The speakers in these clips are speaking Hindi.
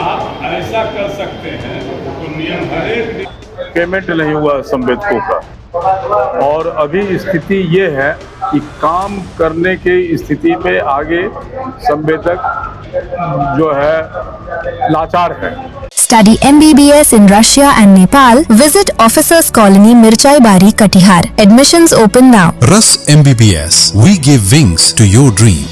आप ऐसा कर सकते हैं तो नियम हर एक पेमेंट नहीं हुआ संवेदकों का, और अभी स्थिति ये है कि काम करने की स्थिति में आगे संवेदक जो है लाचार है। Study MBBS in Russia and Nepal. Visit Officers Colony, Mirchai Bari, Katihar. Admissions open now. Rus MBBS. We give wings to your dream.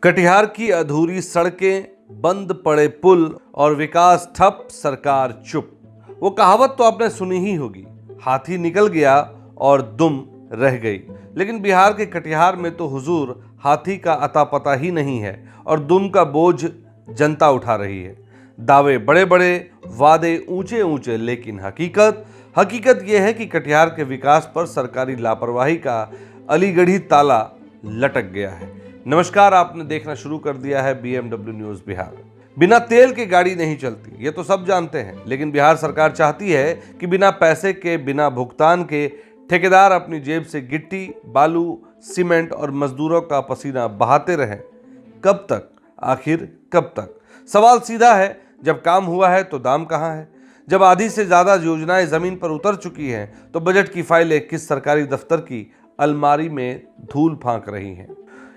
Katihar की अधूरी सड़कें, बंद पड़े पुल और विकास ठप, सरकार चुप। वो कहावत तो आपने सुनी ही होगी, हाथी निकल गया और दुम रह गई। लेकिन बिहार के कटिहार में तो हुजूर हाथी का अता पता ही नहीं है और दुम का बोझ जनता उठा रही है। दावे बड़े बड़े, वादे ऊंचे ऊंचे, लेकिन हकीकत यह है कि कटिहार के विकास पर सरकारी लापरवाही का अलीगढ़ी ताला लटक गया है। नमस्कार, आपने देखना शुरू कर दिया है BMW न्यूज बिहार। बिना तेल के गाड़ी नहीं चलती, ये तो सब जानते हैं, लेकिन बिहार सरकार चाहती है कि बिना पैसे के, बिना भुगतान के ठेकेदार अपनी जेब से गिट्टी, बालू, सीमेंट और मजदूरों का पसीना बहाते रहें। कब तक? आखिर कब तक? सवाल सीधा है, जब काम हुआ है तो दाम कहाँ है? जब आधी से ज्यादा योजनाएं जमीन पर उतर चुकी हैं तो बजट की फाइलें किस सरकारी दफ्तर की अलमारी में धूल फांक रही हैं।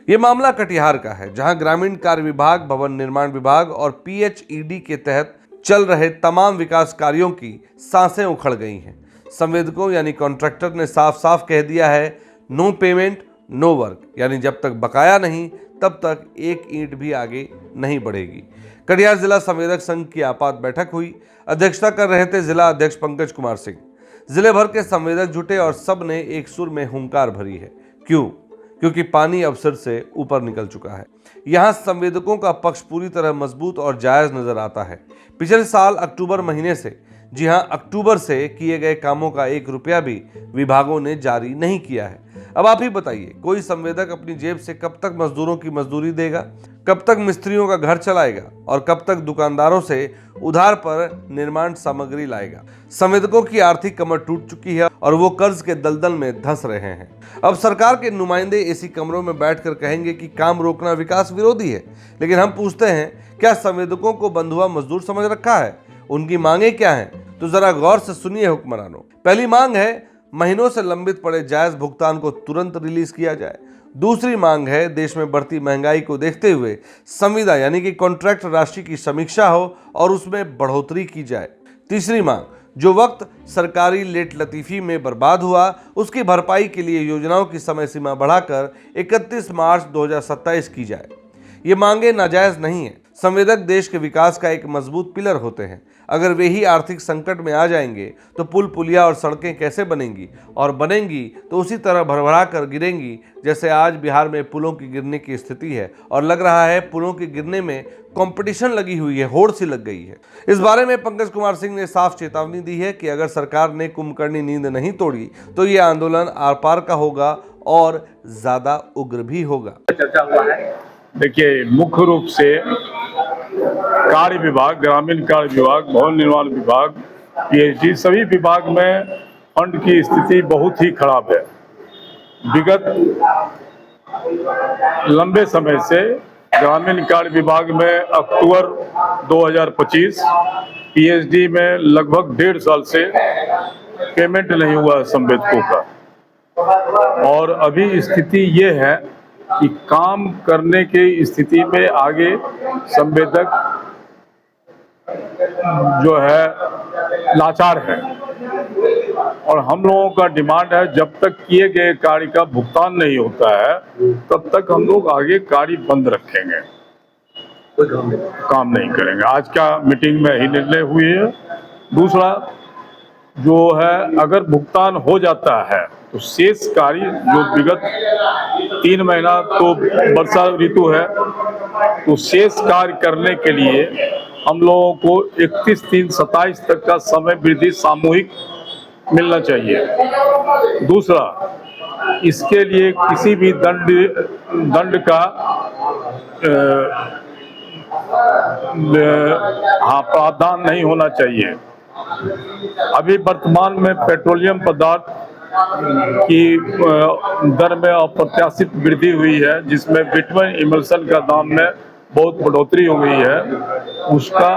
ये मामला कटिहार का है, जहां ग्रामीण कार्य विभाग, भवन निर्माण विभाग और PHED के तहत चल रहे तमाम विकास कार्यों की सांसें उखड़ गई हैं। संवेदकों यानी कॉन्ट्रैक्टर ने साफ साफ कह दिया है, नो पेमेंट नो वर्क, यानी जब तक बकाया नहीं तब तक एक ईंट भी आगे नहीं बढ़ेगी। कटिहार जिला संवेदक संघ की आपात बैठक हुई। अध्यक्षता कर रहे थे जिला अध्यक्ष पंकज कुमार सिंह। जिले भर के संवेदक जुटे और सब ने एक सुर में हुंकार भरी है। क्यों? क्योंकि पानी अब सिर से ऊपर निकल चुका है। यहाँ संवेदकों का पक्ष पूरी तरह मजबूत और जायज नजर आता है। पिछले साल अक्टूबर महीने से, जी हाँ, अक्टूबर से किए गए कामों का 1 रुपया भी विभागों ने जारी नहीं किया है। अब आप ही बताइए, कोई संवेदक अपनी जेब से कब तक मजदूरों की मजदूरी देगा? कब तक मिस्त्रियों का घर चलाएगा? और कब तक दुकानदारों से उधार पर निर्माण सामग्री लाएगा? संवेदकों की आर्थिक कमर टूट चुकी है और वो कर्ज के दलदल में धंस रहे हैं। अब सरकार के नुमाइंदे एसी कमरों में बैठकर कहेंगे कि काम रोकना विकास विरोधी है, लेकिन हम पूछते हैं, क्या संवेदकों को बंधुआ मजदूर समझ रखा है? उनकी मांगे क्या हैं? तो जरा गौर से सुनिए हुक्मरानों। पहली मांग है, महीनों से लंबित पड़े जायज भुगतान को तुरंत रिलीज किया जाए। दूसरी मांग है, देश में बढ़ती महंगाई को देखते हुए संविदा यानी कि कॉन्ट्रैक्ट राशि की समीक्षा हो और उसमें बढ़ोतरी की जाए। तीसरी मांग, जो वक्त सरकारी लेट लतीफी में बर्बाद हुआ उसकी भरपाई के लिए योजनाओं की समय सीमा बढ़ाकर 31 मार्च 2027 की जाए। ये मांगे नाजायज नहीं है। संवेदक देश के विकास का एक मजबूत पिलर होते हैं। अगर वे ही आर्थिक संकट में आ जाएंगे तो पुल, पुलिया और सड़कें कैसे बनेंगी? और बनेंगी तो उसी तरह भरभरा कर गिरेंगी जैसे आज बिहार में पुलों की गिरने की स्थिति है। और लग रहा है पुलों के गिरने में कंपटीशन लगी हुई है, होड़ सी लग गई है। इस बारे में पंकज कुमार सिंह ने साफ चेतावनी दी है कि अगर सरकार ने कुंभकर्णी नींद नहीं तोड़ी तो ये आंदोलन आर पार का होगा और ज्यादा उग्र भी होगा। देखिए, मुख्य रूप से कार्य विभाग, ग्रामीण कार्य विभाग, भवन निर्माण विभाग, PHED सभी विभाग में फंड की स्थिति बहुत ही खराब है। विगत लंबे समय से ग्रामीण कार्य विभाग में अक्टूबर 2025, PHED में लगभग 1.5 साल से पेमेंट नहीं हुआ संवेदकों का, और अभी स्थिति ये है कि काम करने की स्थिति में आगे संवेदक जो है लाचार है। और हम लोगों का डिमांड है, जब तक किए गए कार्य का भुगतान नहीं होता है तब तक हम लोग आगे कार्य बंद रखेंगे, काम नहीं करेंगे। आज का मीटिंग में ही निर्णय हुई है। दूसरा जो है, अगर भुगतान हो जाता है तो शेष कार्य जो विगत 3 महीना तो वर्षा ऋतु है, तो शेष कार्य करने के लिए हम लोगों को 31/3/27 तक का समय वृद्धि सामूहिक मिलना चाहिए। दूसरा, इसके लिए किसी भी दंड का प्रावधान नहीं होना चाहिए। अभी वर्तमान में पेट्रोलियम पदार्थ की दर में अप्रत्याशित वृद्धि हुई है, जिसमें विटामिन इमल्शन का दाम में बहुत बढ़ोतरी हो गई है, उसका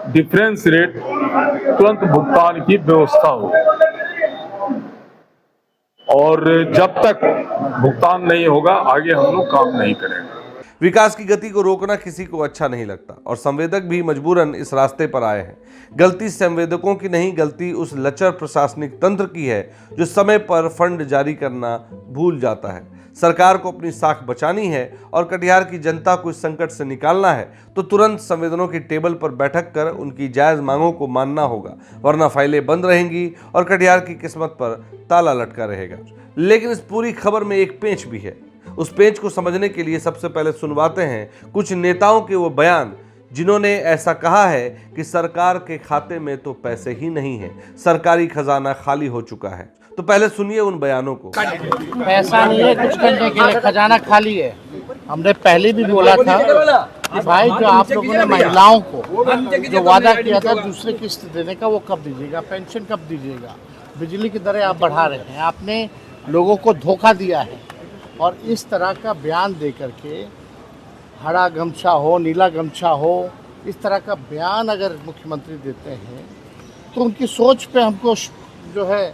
डिफरेंस रेट तुरंत भुगतान की व्यवस्था हो। और जब तक भुगतान नहीं होगा आगे हम लोग काम नहीं करेंगे। विकास की गति को रोकना किसी को अच्छा नहीं लगता और संवेदक भी मजबूरन इस रास्ते पर आए हैं। गलती संवेदकों की नहीं, गलती उस लचर प्रशासनिक तंत्र की है जो समय पर फंड जारी करना भूल जाता है। सरकार को अपनी साख बचानी है और कटिहार की जनता को इस संकट से निकालना है तो तुरंत संवेदनों की टेबल पर बैठक कर उनकी जायज मांगों को मानना होगा, वरना फाइलें बंद रहेंगी और कटिहार की किस्मत पर ताला लटका रहेगा। लेकिन इस पूरी खबर में एक पेंच भी है। उस पेंच को समझने के लिए सबसे पहले सुनवाते हैं कुछ नेताओं के वो बयान जिन्होंने ऐसा कहा है कि सरकार के खाते में तो पैसे ही नहीं है, सरकारी खजाना खाली हो चुका है। तो पहले सुनिए उन बयानों को। पैसा नहीं है कुछ करने के लिए, खजाना खाली है। हमने पहले भी बोला था कि भाई जो आप लोगों ने महिलाओं को जो वादा किया था दूसरी किस्त देने का, वो कब दीजिएगा? पेंशन कब दीजिएगा? बिजली की दरें आप बढ़ा रहे हैं, आपने लोगों को धोखा दिया है। और इस तरह का बयान दे करके, हरा गमछा हो नीला गमछा हो, इस तरह का बयान अगर मुख्यमंत्री देते हैं तो उनकी सोच पे हमको जो है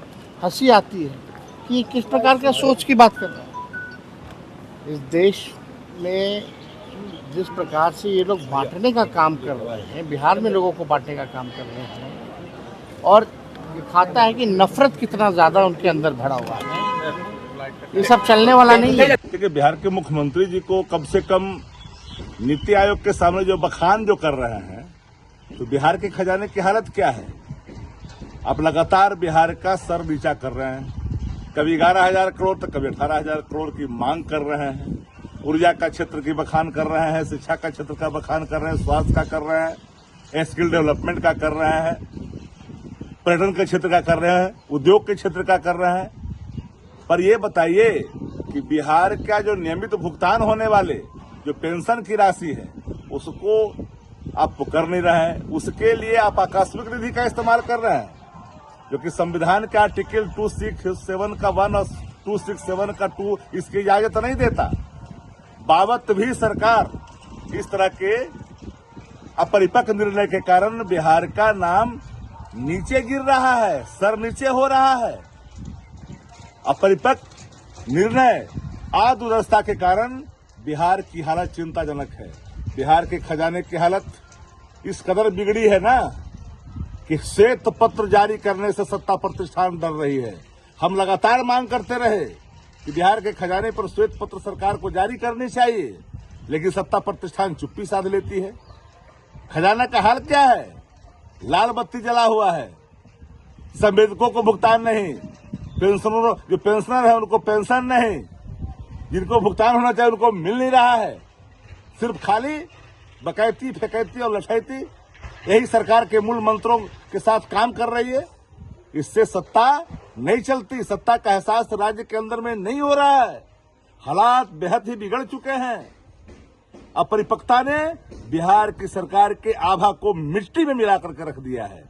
हंसी आती है कि किस प्रकार का सोच की बात कर रहे हैं। इस देश में जिस प्रकार से ये लोग बांटने का काम कर रहे हैं, बिहार में लोगों को बांटने का काम कर रहे हैं, और दिखाता है कि नफरत कितना ज़्यादा उनके अंदर भरा हुआ है। ये सब चलने वाला नहीं है। देखिए, बिहार के मुख्यमंत्री जी को कम से कम नीति आयोग के सामने जो बखान जो कर रहे हैं, तो बिहार के खजाने की हालत क्या है? आप लगातार बिहार का सर नीचा कर रहे हैं। कभी 11,000 करोड़ तो कभी 18,000 करोड़ की मांग कर रहे हैं। ऊर्जा का क्षेत्र की बखान कर रहे हैं, शिक्षा का क्षेत्र का बखान कर रहे हैं, स्वास्थ्य का कर रहे हैं, स्किल डेवलपमेंट का कर रहे हैं, पर्यटन के क्षेत्र का कर रहे हैं, उद्योग के क्षेत्र का कर रहे हैं। पर ये बताइए कि बिहार का जो नियमित भुगतान होने वाले जो पेंशन की राशि है उसको आप कर नहीं रहे हैं। उसके लिए आप आकस्मिक निधि का इस्तेमाल कर रहे हैं, जो कि संविधान के आर्टिकल 267 का 1 और 267 का 2 इसकी इजाजत नहीं देता। बावत भी सरकार इस तरह के अपरिपक्व निर्णय के कारण बिहार का नाम नीचे गिर रहा है, सर नीचे हो रहा है। अपरिपक्व निर्णय, अदूरदर्शिता के कारण बिहार की हालत चिंताजनक है। बिहार के खजाने की हालत इस कदर बिगड़ी है ना कि श्वेत पत्र जारी करने से सत्ता प्रतिष्ठान डर रही है। हम लगातार मांग करते रहे कि बिहार के खजाने पर श्वेत पत्र सरकार को जारी करनी चाहिए, लेकिन सत्ता प्रतिष्ठान चुप्पी साध लेती है। खजाना का हाल क्या है? लाल बत्ती जला हुआ है, संवेदकों को भुगतान नहीं, पेंशनरों जो पेंशनर है उनको पेंशन नहीं, जिनको भुगतान होना चाहिए उनको मिल नहीं रहा है। सिर्फ खाली बकैती, फैकैती और लठैती, यही सरकार के मूल मंत्रों के साथ काम कर रही है। इससे सत्ता नहीं चलती, सत्ता का एहसास राज्य के अंदर में नहीं हो रहा है। हालात बेहद ही बिगड़ चुके हैं। अपरिपक्वता ने बिहार की सरकार के आभा को मिट्टी में मिला करके रख दिया है।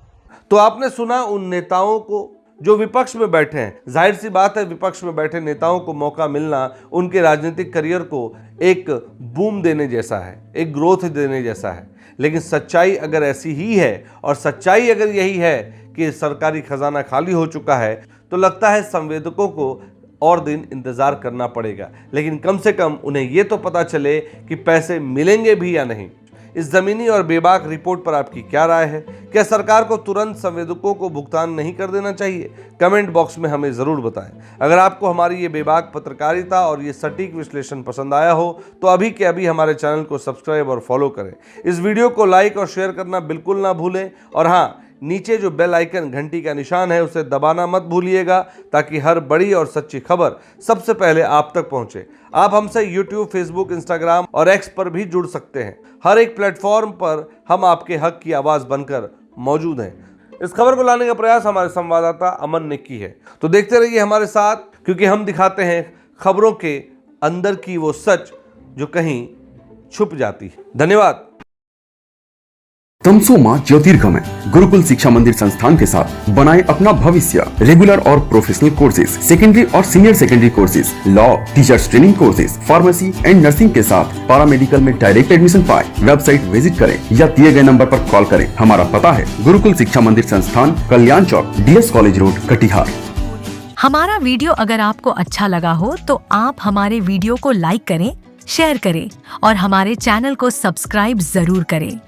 तो आपने सुना उन नेताओं को जो विपक्ष में बैठे हैं। जाहिर सी बात है, विपक्ष में बैठे नेताओं को मौका मिलना उनके राजनीतिक करियर को एक बूम देने जैसा है, एक ग्रोथ देने जैसा है। लेकिन सच्चाई अगर ऐसी ही है और सच्चाई अगर यही है कि सरकारी खजाना खाली हो चुका है, तो लगता है संवेदकों को और दिन इंतजार करना पड़ेगा। लेकिन कम से कम उन्हें यह तो पता चले कि पैसे मिलेंगे भी या नहीं। इस जमीनी और बेबाक रिपोर्ट पर आपकी क्या राय है? क्या सरकार को तुरंत संवेदकों को भुगतान नहीं कर देना चाहिए? कमेंट बॉक्स में हमें ज़रूर बताएं। अगर आपको हमारी ये बेबाक पत्रकारिता और ये सटीक विश्लेषण पसंद आया हो तो अभी के अभी हमारे चैनल को सब्सक्राइब और फॉलो करें। इस वीडियो को लाइक और शेयर करना बिल्कुल ना भूलें। और हाँ, नीचे जो बेल आइकन घंटी का निशान है उसे दबाना मत भूलिएगा, ताकि हर बड़ी और सच्ची खबर सबसे पहले आप तक पहुंचे। आप हमसे YouTube, Facebook, Instagram और X पर भी जुड़ सकते हैं। हर एक प्लेटफॉर्म पर हम आपके हक की आवाज़ बनकर मौजूद हैं। इस खबर को लाने का प्रयास हमारे संवाददाता अमन ने की है। तो देखते रहिए हमारे साथ, क्योंकि हम दिखाते हैं खबरों के अंदर की वो सच जो कहीं छुप जाती है। धन्यवाद। तमसोमा ज्योतिर्गमय गुरुकुल शिक्षा मंदिर संस्थान के साथ बनाए अपना भविष्य। रेगुलर और प्रोफेशनल कोर्सेज, सेकेंडरी और senior secondary courses, law, teachers training courses, pharmacy and nursing के साथ पैरामेडिकल में डायरेक्ट एडमिशन पाए। वेबसाइट विजिट करें या दिए गए नंबर पर कॉल करें। हमारा पता है गुरुकुल शिक्षा मंदिर संस्थान, कल्याण चौक, DS कॉलेज रोड, कटिहार। हमारा वीडियो अगर आपको अच्छा लगा हो तो आप हमारे वीडियो को लाइक करें, शेयर करें और हमारे चैनल को सब्सक्राइब जरूर करें।